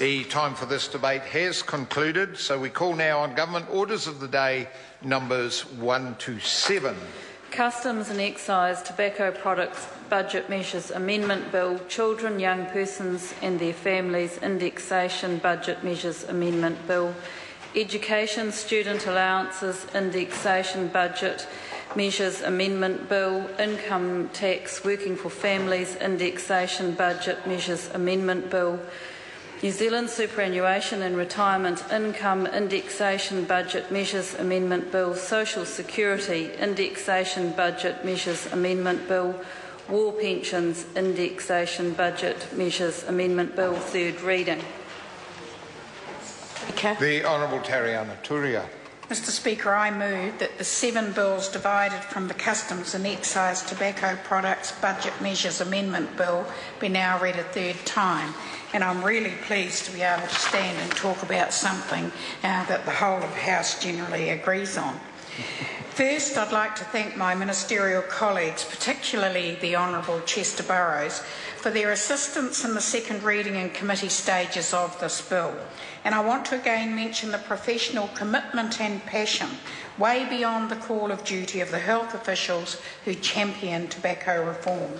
The time for this debate has concluded, so we call now on Government Orders of the Day numbers 1 to 7. Customs and Excise Tobacco Products Budget Measures Amendment Bill, Children, Young Persons and Their Families Indexation Budget Measures Amendment Bill, Education Student Allowances Indexation Budget Measures Amendment Bill, Income Tax Working for Families Indexation Budget Measures Amendment Bill, New Zealand Superannuation and Retirement Income Indexation Budget Measures Amendment Bill, Social Security Indexation Budget Measures Amendment Bill, War Pensions Indexation Budget Measures Amendment Bill, third reading. The Honourable Tariana Turia. Mr Speaker, I move that the 7 bills divided from the Customs and Excise Tobacco Products Budget Measures Amendment Bill be now read a third time. And I'm really pleased to be able to stand and talk about something that the whole of the House generally agrees on. First, I'd like to thank my ministerial colleagues, particularly the Honourable Chester Burrows, for their assistance in the second reading and committee stages of this bill. And I want to again mention the professional commitment and passion way beyond the call of duty of the health officials who champion tobacco reform.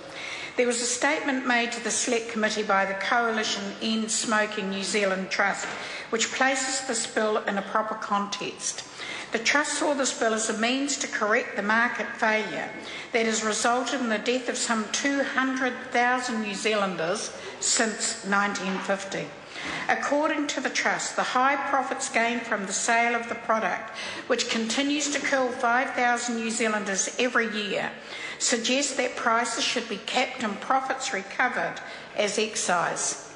There was a statement made to the Select Committee by the Coalition End Smoking New Zealand Trust, which places this bill in a proper context. The Trust saw this bill as a means to correct the market failure that has resulted in the death of some 200,000 New Zealanders since 1950. According to the Trust, the high profits gained from the sale of the product, which continues to kill 5,000 New Zealanders every year, suggests that prices should be capped and profits recovered as excise.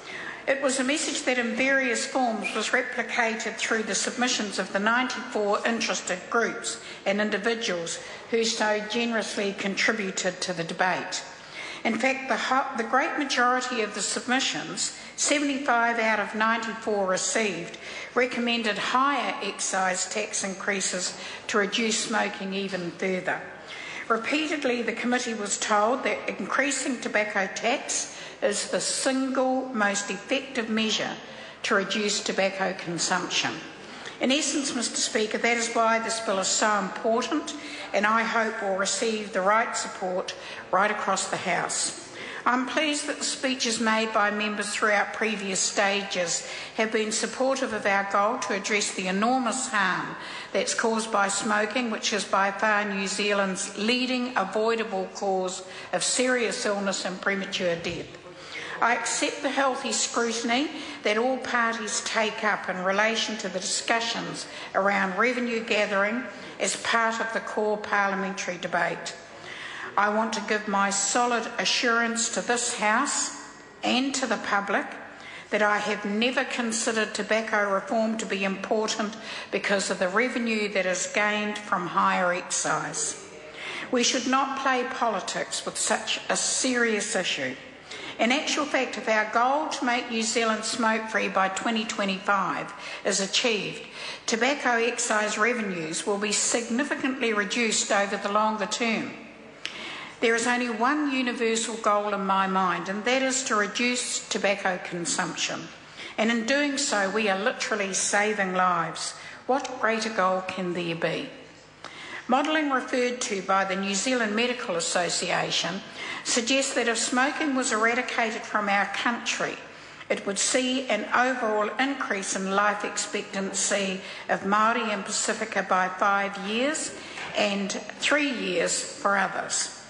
It was a message that in various forms was replicated through the submissions of the 94 interested groups and individuals who so generously contributed to the debate. In fact, the great majority of the submissions, 75 out of 94 received, recommended higher excise tax increases to reduce smoking even further. Repeatedly, the committee was told that increasing tobacco tax is the single most effective measure to reduce tobacco consumption. In essence, Mr Speaker, that is why this bill is so important and I hope will receive the right support right across the House. I'm pleased that the speeches made by members throughout previous stages have been supportive of our goal to address the enormous harm that's caused by smoking, which is by far New Zealand's leading avoidable cause of serious illness and premature death. I accept the healthy scrutiny that all parties take up in relation to the discussions around revenue gathering as part of the core parliamentary debate. I want to give my solid assurance to this House and to the public that I have never considered tobacco reform to be important because of the revenue that is gained from higher excise. We should not play politics with such a serious issue. In actual fact, if our goal to make New Zealand smoke-free by 2025 is achieved, tobacco excise revenues will be significantly reduced over the longer term. There is only one universal goal in my mind, and that is to reduce tobacco consumption. And in doing so, we are literally saving lives. What greater goal can there be? Modelling referred to by the New Zealand Medical Association suggests that if smoking was eradicated from our country, it would see an overall increase in life expectancy of Māori and Pacifica by 5 years and 3 years for others.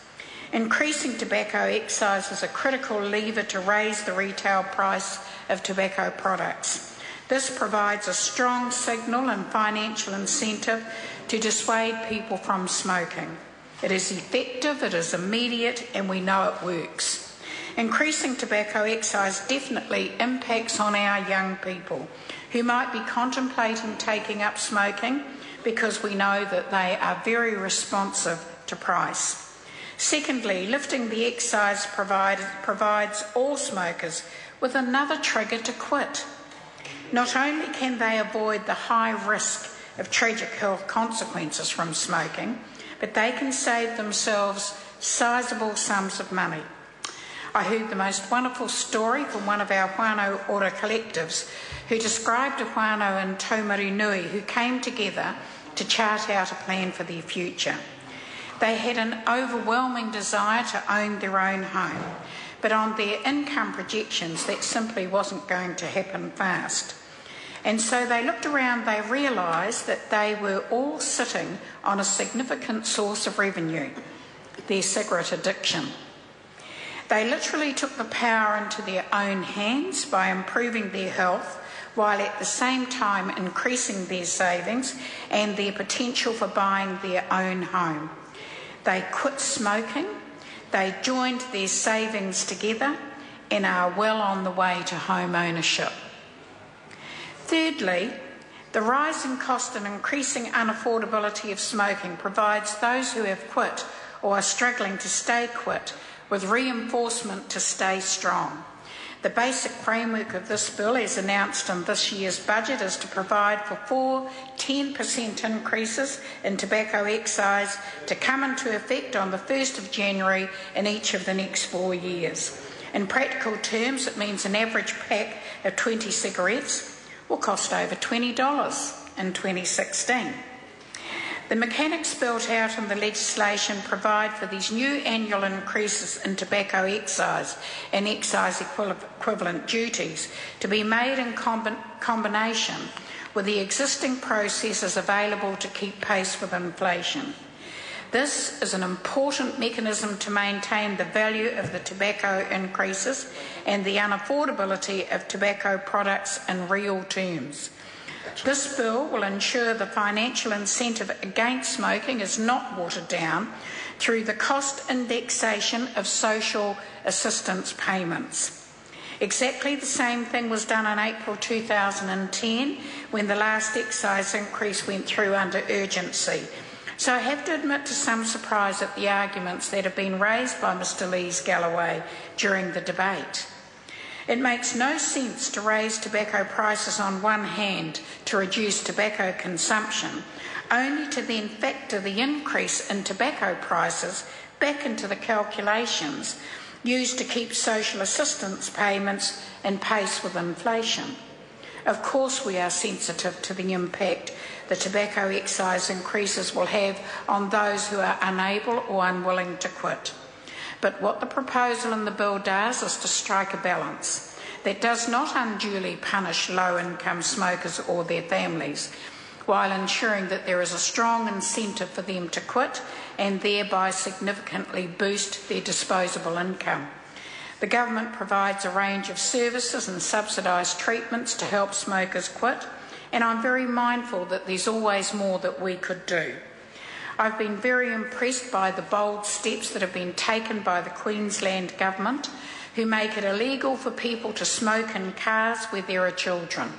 Increasing tobacco excise is a critical lever to raise the retail price of tobacco products. This provides a strong signal and financial incentive to dissuade people from smoking. It is effective, it is immediate, and we know it works. Increasing tobacco excise definitely impacts on our young people who might be contemplating taking up smoking because we know that they are very responsive to price. Secondly, lifting the excise provides all smokers with another trigger to quit. Not only can they avoid the high risk of tragic health consequences from smoking, but they can save themselves sizable sums of money. I heard the most wonderful story from one of our whānau ora collectives who described a whānau in Taumarunui who came together to chart out a plan for their future. They had an overwhelming desire to own their own home, but on their income projections that simply wasn't going to happen fast. And so they looked around, they realised that they were all sitting on a significant source of revenue, their cigarette addiction. They literally took the power into their own hands by improving their health while at the same time increasing their savings and their potential for buying their own home. They quit smoking, they joined their savings together and are well on the way to home ownership. Thirdly, the rising cost and increasing unaffordability of smoking provides those who have quit or are struggling to stay quit with reinforcement to stay strong. The basic framework of this bill, as announced in this year's budget, is to provide for 4 10% increases in tobacco excise to come into effect on the 1st of January in each of the next 4 years. In practical terms, it means an average pack of 20 cigarettes will cost over $20 in 2016. The mechanics spelled out in the legislation provide for these new annual increases in tobacco excise and excise equivalent duties to be made in combination with the existing processes available to keep pace with inflation. This is an important mechanism to maintain the value of the tobacco increases and the unaffordability of tobacco products in real terms. This bill will ensure the financial incentive against smoking is not watered down through the cost indexation of social assistance payments. Exactly the same thing was done in April 2010 when the last excise increase went through under urgency. So I have to admit to some surprise at the arguments that have been raised by Mr Lees-Galloway during the debate. It makes no sense to raise tobacco prices on one hand to reduce tobacco consumption, only to then factor the increase in tobacco prices back into the calculations used to keep social assistance payments in pace with inflation. Of course we are sensitive to the impact the tobacco excise increases will have on those who are unable or unwilling to quit. But what the proposal in the bill does is to strike a balance that does not unduly punish low-income smokers or their families, while ensuring that there is a strong incentive for them to quit and thereby significantly boost their disposable income. The government provides a range of services and subsidised treatments to help smokers quit, and I'm very mindful that there's always more that we could do. I've been very impressed by the bold steps that have been taken by the Queensland Government, who make it illegal for people to smoke in cars where there are children.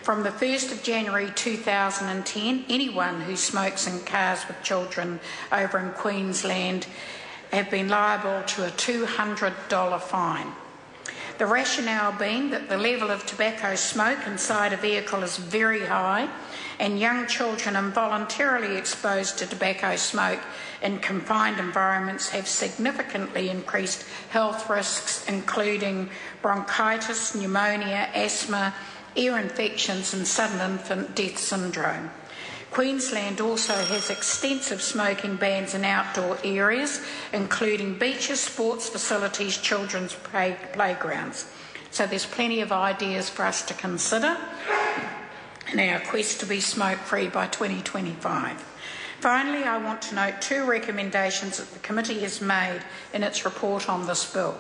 From the 1st of January 2010, anyone who smokes in cars with children over in Queensland have been liable to a $200 fine. The rationale being that the level of tobacco smoke inside a vehicle is very high and young children involuntarily exposed to tobacco smoke in confined environments have significantly increased health risks, including bronchitis, pneumonia, asthma, ear infections and sudden infant death syndrome. Queensland also has extensive smoking bans in outdoor areas, including beaches, sports facilities, children's playgrounds. So there's plenty of ideas for us to consider in our quest to be smoke-free by 2025. Finally, I want to note 2 recommendations that the committee has made in its report on this bill.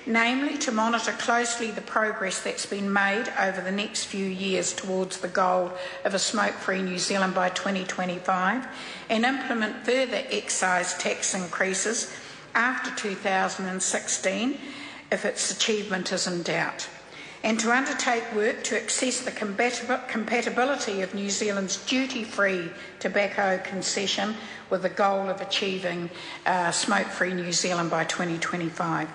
Namely, to monitor closely the progress that's been made over the next few years towards the goal of a smoke-free New Zealand by 2025 and implement further excise tax increases after 2016 if its achievement is in doubt, and to undertake work to assess the compatibility of New Zealand's duty-free tobacco concession with the goal of achieving smoke-free New Zealand by 2025.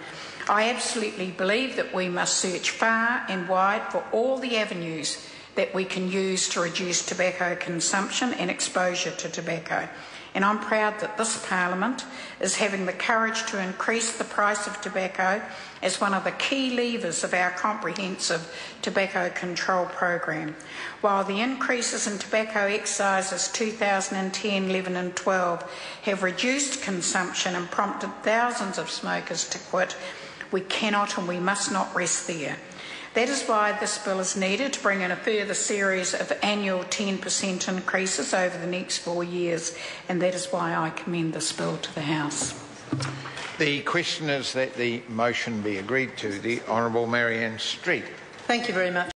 I absolutely believe that we must search far and wide for all the avenues that we can use to reduce tobacco consumption and exposure to tobacco. And I'm proud that this Parliament is having the courage to increase the price of tobacco as one of the key levers of our comprehensive tobacco control program. While the increases in tobacco excises 2010, 11 and 12 have reduced consumption and prompted thousands of smokers to quit, we cannot and we must not rest there. That is why this bill is needed to bring in a further series of annual 10% increases over the next 4 years, and that is why I commend this bill to the House. The question is that the motion be agreed to. The Honourable Marianne Street. Thank you very much.